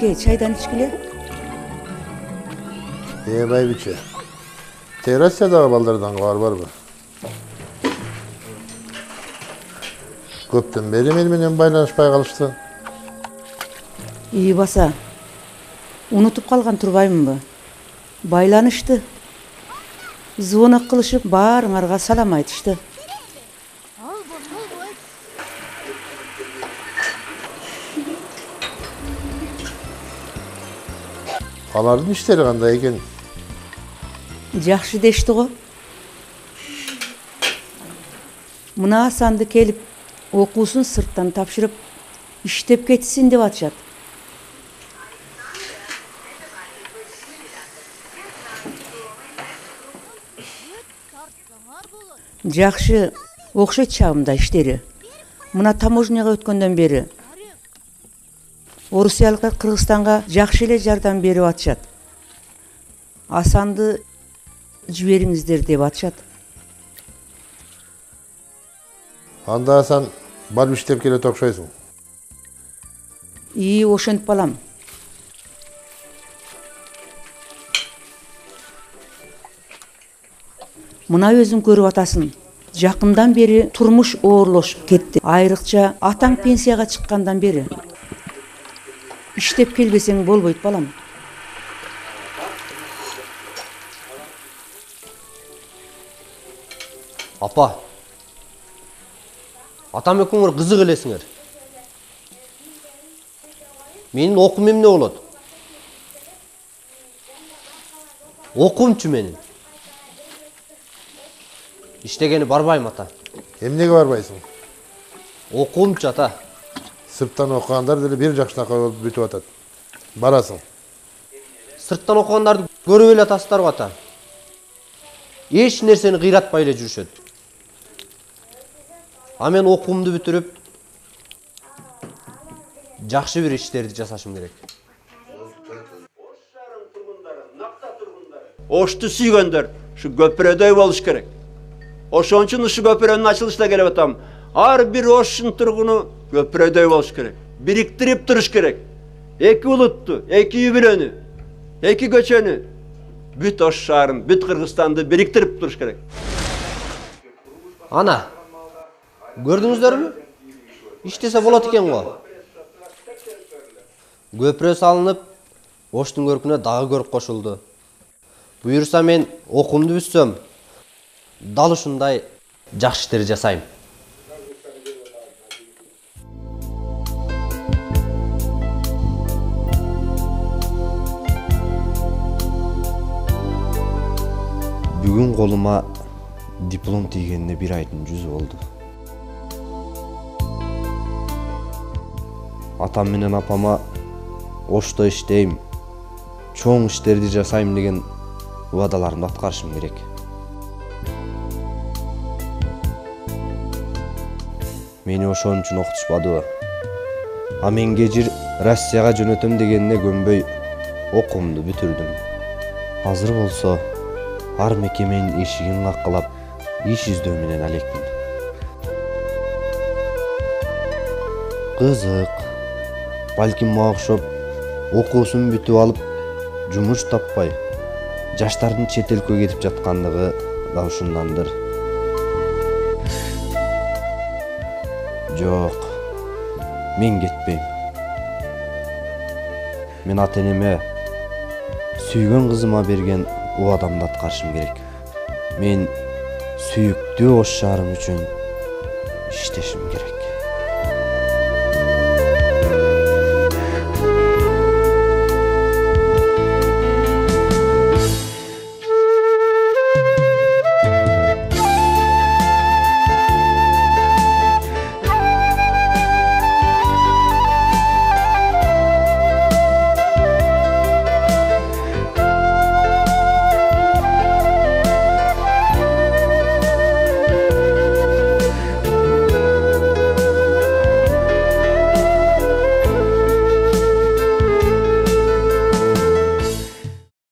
Байбиче, чайдан ичкиле? Байбиче. Террасиядағы балдардан қабар бар ба? Көптен бері менімен байланышпай қалышты. Баса, унутуп калган турбаймынбы? Байланышты. Звонок кылышып, баарыңарга салам айтышты. Алардын иштери кандай экен? Жакшы дешти го. Мына Асанды келип, окуусун сырттан тапшырып, иштеп кетсин деп атышат. Жакшы, окшойт чагымда иштери. Мына таможняга өткөндөн бери орусиялыктар Кыргызстанга жакшы эле жардам берип атышат. Асанды жибериңиздер деп атышат. Анда Асан барып иштеп келет окшойсуң. Ошентип балам. Мына өзүң көрүп атасың. Жакындан бери турмуш оорлошуп кетти. Айрыкча атаң пенсияга чыккандан бери. Иштеп келбесең болбойт балам. Апа, атам экөөңөр кызык элесиңер. Менин окуум эмне болот? Окуумчу менин. Иштегени барбайм ата. Эмнеге барбайсың? Окуумчу ата. Сырттан окугандар деле бир жакшынакай болуп бүтүп атат. Барасың. Сырттан окугандарды көрүп эле атасыздарбы ата? Эч нерсени кыйратпай эле жүрүшөт. А мен окуумду бүтүрүп, жакшы бир иштерди жасашым керек. Ошту сүйгөндөр ушу көпүрөдөй болуш керек. Ошон үчүн ушу көпүрөнүн ачылышына келип атам. Ар бир Оштун тургуну көпүрөдөй болуш керек. Бириктирип туруш керек. Эки улутту, эки үй бүлөнү, эки көчөнү, бүт Ош шаарын, бүт Кыргызстанды бириктирип туруш керек. Ана, көрдүңүздөрбү? Иштесе болот экен го. Көпүрө салынып, Оштун көркүнө дагы көрүп кошулду. Буюрса мен окуумду бүтсөм, дал ушундай жакшы иштер жасайм. Бүгүн колума диплом тийгенине бир айдын жүзү болду. Атам менен апама Ошто иштейм, чоң иштерди жасайм деген убадаларымды аткарышым керек. Мени ошон үчүн окутушпадыбы? А мен кежир Россияга жөнөтөм дегенине көнбөй окуумду бүтүрдүм. Азыр болсо ар мекеменин эшигин каккылап, иш издөө менен алекмин. Кызык. Балким мага окшоп, окуусун бүтүп алып, жумуш таппай, жаштардын чет элге кетип жаткандыгы да ушундандыр. Жок, мен кетпейм. Мен ата-энеме сүйгөн кызыма берген убадамды аткарышым керек. Мен сүйүктүү Ош шаарым үчүн иштешим керек.